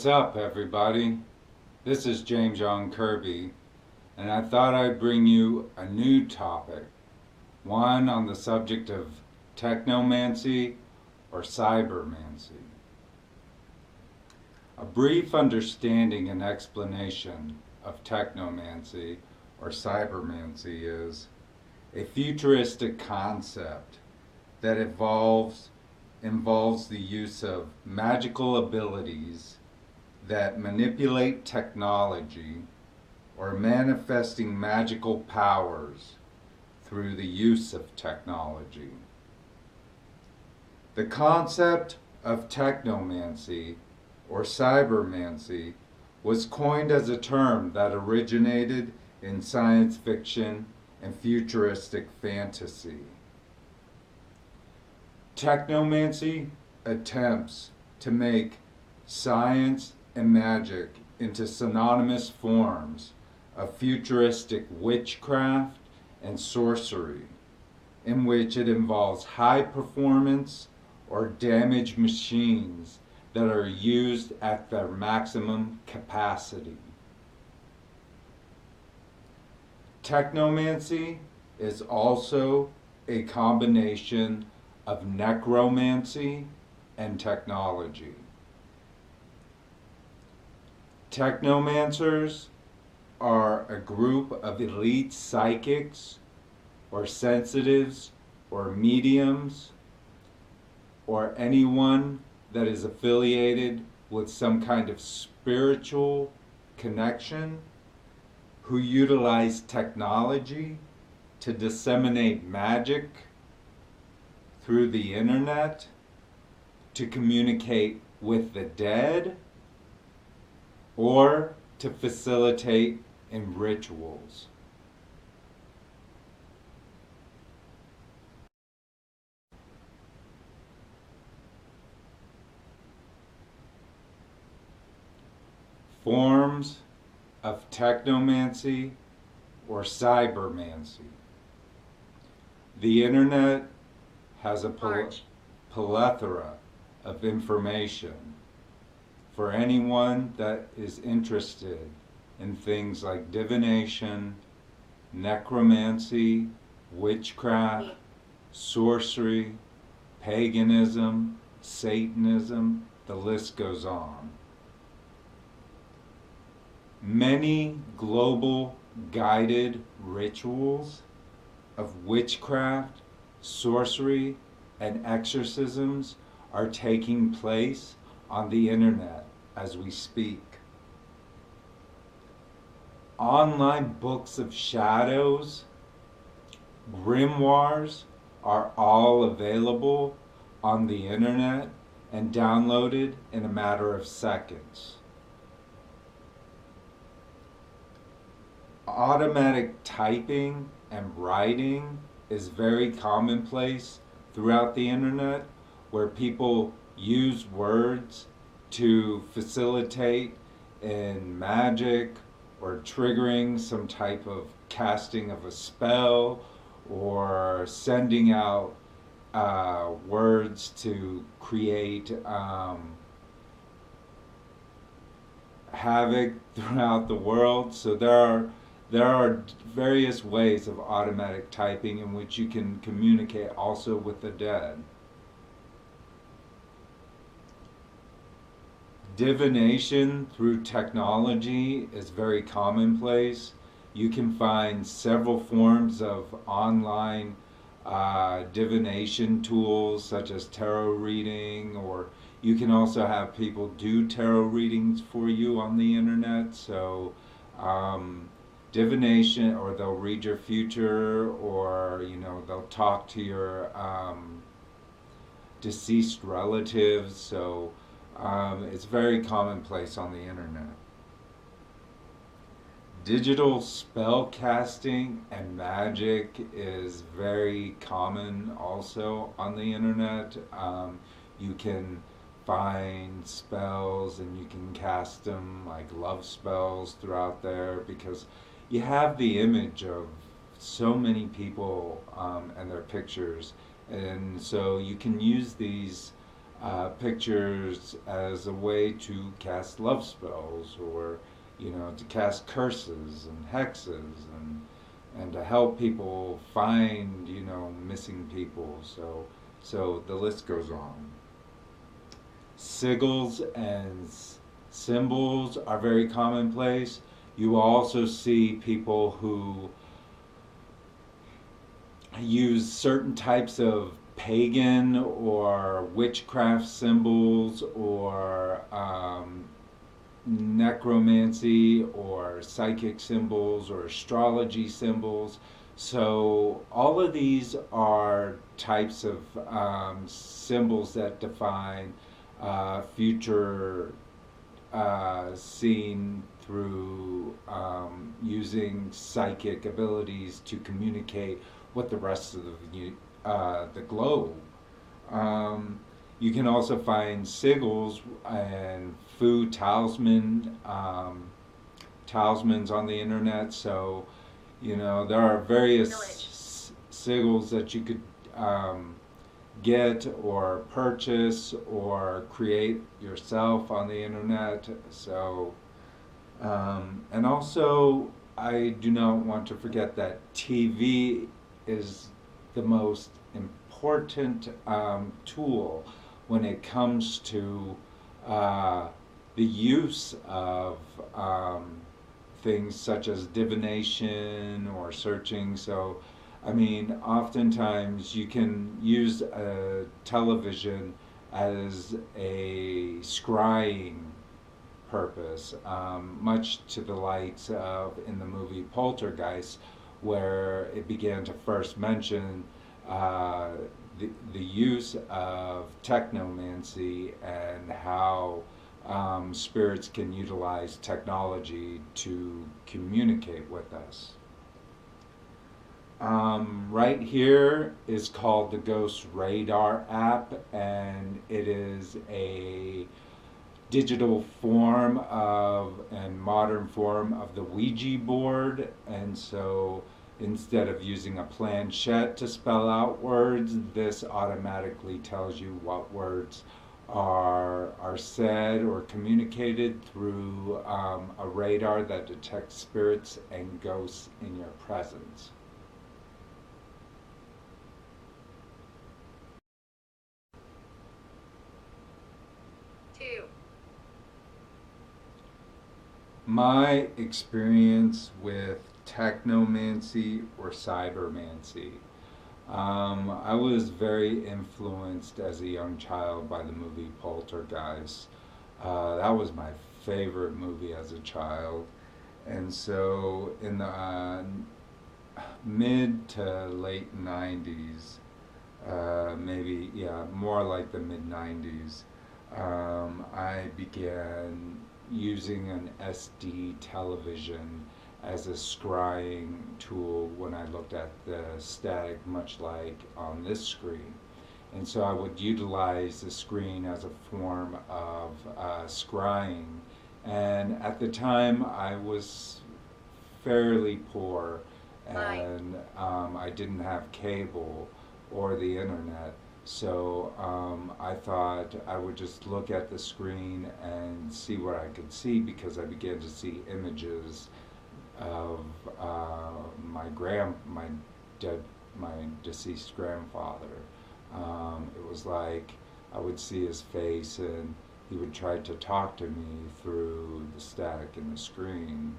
What's up, everybody? This is James John Kirby, and I thought I'd bring you a new topic, one on the subject of Technomancy or Cybermancy. A brief understanding and explanation of Technomancy or Cybermancy is a futuristic concept that involves the use of magical abilities that manipulate technology or manifesting magical powers through the use of technology. The concept of technomancy or cybermancy was coined as a term that originated in science fiction and futuristic fantasy. Technomancy attempts to make science and magic into synonymous forms of futuristic witchcraft and sorcery, in which it involves high performance or damaged machines that are used at their maximum capacity. Technomancy is also a combination of necromancy and technology. Technomancers are a group of elite psychics or sensitives or mediums or anyone that is affiliated with some kind of spiritual connection who utilize technology to disseminate magic through the internet, to communicate with the dead, or to facilitate in rituals. Forms of technomancy or cybermancy. The internet has a plethora of information for anyone that is interested in things like divination, necromancy, witchcraft, sorcery, paganism, Satanism, the list goes on. Many global guided rituals of witchcraft, sorcery, and exorcisms are taking place on the internet as we speak. Online books of shadows, grimoires are all available on the internet and downloaded in a matter of seconds. Automatic typing and writing is very commonplace throughout the internet, where people use words to facilitate in magic or triggering some type of casting of a spell or sending out words to create havoc throughout the world. So there are various ways of automatic typing in which you can communicate also with the dead. Divination through technology is very commonplace. You can find several forms of online divination tools such as tarot reading, or you can also have people do tarot readings for you on the internet. So divination, or they'll read your future, or they'll talk to your deceased relatives. So it's very commonplace on the internet. Digital spell casting and magic is very common also on the internet. You can find spells and you can cast them like love spells throughout there, because you have the image of so many people and their pictures, and so you can use these pictures as a way to cast love spells, or to cast curses and hexes, and to help people find missing people. So the list goes on. Sigils and symbols are very commonplace. You also see people who use certain types of pagan or witchcraft symbols, or necromancy or psychic symbols or astrology symbols. So all of these are types of symbols that define future seen through using psychic abilities to communicate with the rest of the globe. Um, you can also find sigils and food talismans on the internet. So, there are various sigils that you could get or purchase or create yourself on the internet. So, and also, I do not want to forget that TV is the most important tool when it comes to the use of things such as divination or searching. So, I mean, oftentimes you can use a television as a scrying purpose, much to the likes of in the movie Poltergeist, where it began to first mention uh, the use of technomancy and how spirits can utilize technology to communicate with us. Right here is called the Ghost Radar app, and it is a digital form of and modern form of the Ouija board. And so instead of using a planchette to spell out words, this automatically tells you what words are said or communicated through a radar that detects spirits and ghosts in your presence. Two. My experience with technomancy or cybermancy. I was very influenced as a young child by the movie Poltergeist. That was my favorite movie as a child. And so in the mid to late 90s, maybe, yeah, more like the mid 90s, I began using an SD television as a scrying tool when I looked at the static, much like on this screen. And so I would utilize the screen as a form of scrying. And at the time, I was fairly poor, and I didn't have cable or the internet. So I thought I would just look at the screen and see what I could see, because I began to see images of my dead my deceased grandfather. It was like I would see his face, and he would try to talk to me through the static in the screen.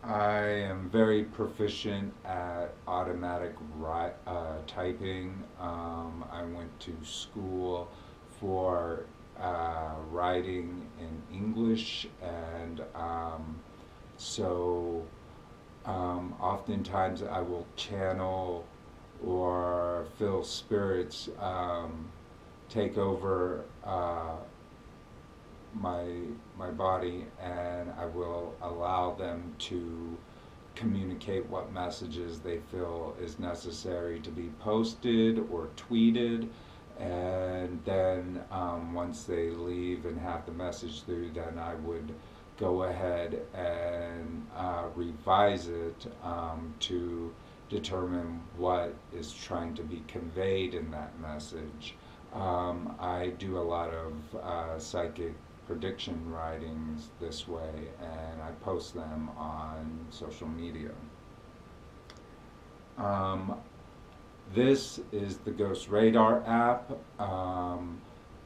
I am very proficient at automatic typing. I went to school for writing in English, and so oftentimes I will channel or feel spirits take over my my body, and I will allow them to communicate what messages they feel is necessary to be posted or tweeted. And then once they leave and have the message through, then I would go ahead and revise it to determine what is trying to be conveyed in that message. I do a lot of psychic prediction writings this way, and I post them on social media. Um, this is the Ghost Radar app,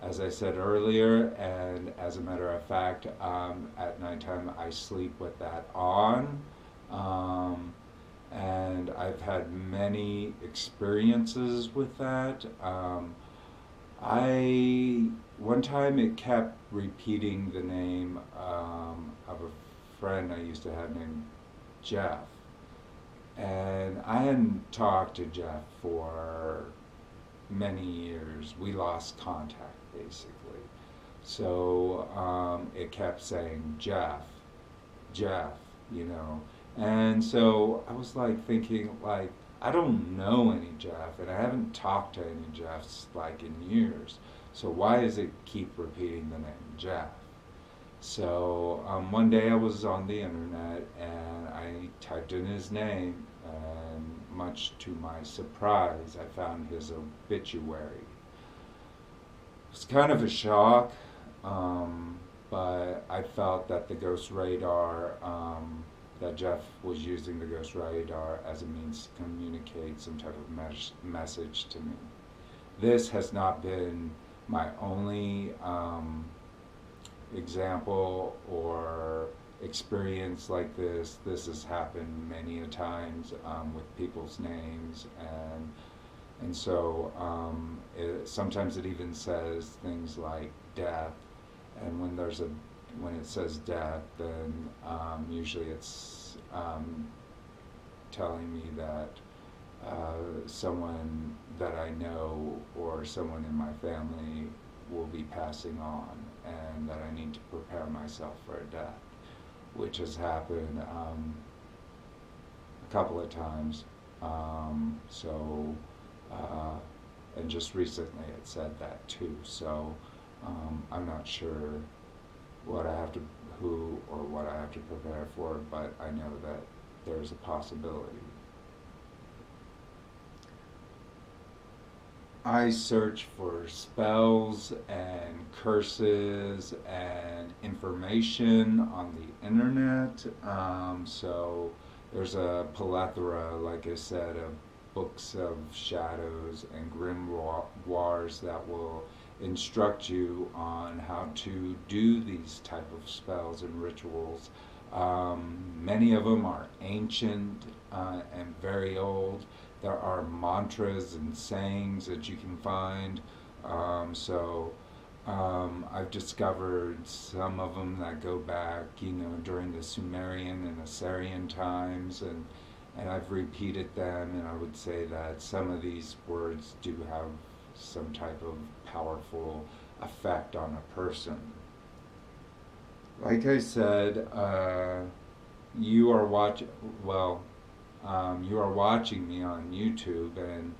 as I said earlier, and as a matter of fact, at nighttime I sleep with that on. Um, and I've had many experiences with that. I One time it kept repeating the name of a friend I used to have named Jeff, and I hadn't talked to Jeff for many years. We lost contact basically. So it kept saying Jeff, Jeff, you know. And so I was like thinking, like, I don't know any Jeff, and I haven't talked to any Jeffs like in years. So why does it keep repeating the name Jeff? So one day I was on the internet and I typed in his name, and much to my surprise, I found his obituary. It was kind of a shock, but I felt that the Ghost Radar, that Jeff was using the Ghost Radar as a means to communicate some type of message to me. This has not been my only example or experience like this. This has happened many a times with people's names, and so sometimes it even says things like death, and when it says death, then usually it's telling me that someone that I know or someone in my family will be passing on, and that I need to prepare myself for a death, which has happened a couple of times. So, and just recently it said that too. So I'm not sure what I have to, who or what I have to prepare for, but I know that there's a possibility. I search for spells and curses and information on the internet. So there's a plethora, like I said, of books of shadows and grimoires that will instruct you on how to do these type of spells and rituals. Many of them are ancient and very old. There are mantras and sayings that you can find. I've discovered some of them that go back, during the Sumerian and Assyrian times, and I've repeated them, and I would say that some of these words do have some type of powerful effect on a person. Like I said, you are watch well, you are watching me on YouTube, and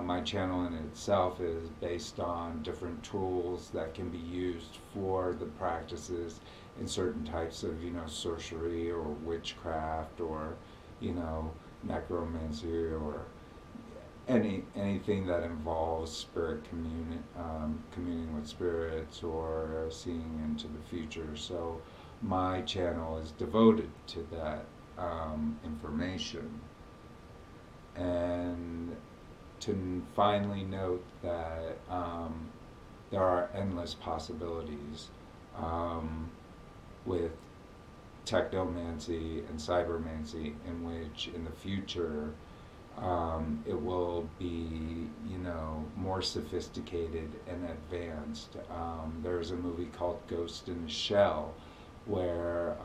my channel in itself is based on different tools that can be used for the practices in certain types of, sorcery or witchcraft or, necromancy or anything that involves communing with spirits or seeing into the future. So my channel is devoted to that information. And to finally note that there are endless possibilities with Technomancy and Cybermancy, in which in the future it will be, more sophisticated and advanced. There's a movie called Ghost in the Shell, where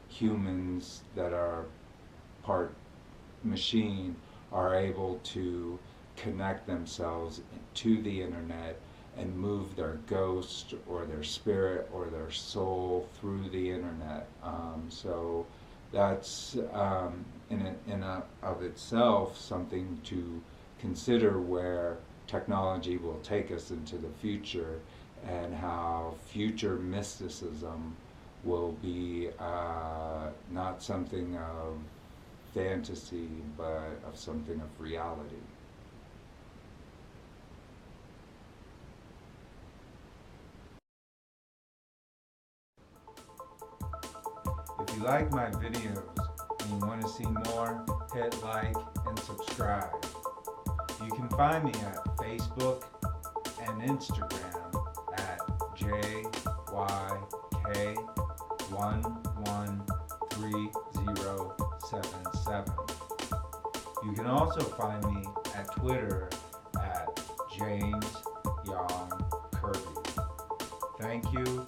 humans that are part machine are able to connect themselves to the internet and move their ghost or their spirit or their soul through the internet. So that's in of itself something to consider, where technology will take us into the future, and how future mysticism will be not something of fantasy, but of something of reality. If you like my videos and you want to see more, hit like and subscribe. You can find me at Facebook and Instagram at JYK113077. You can also find me at Twitter at James Young Kirby. Thank you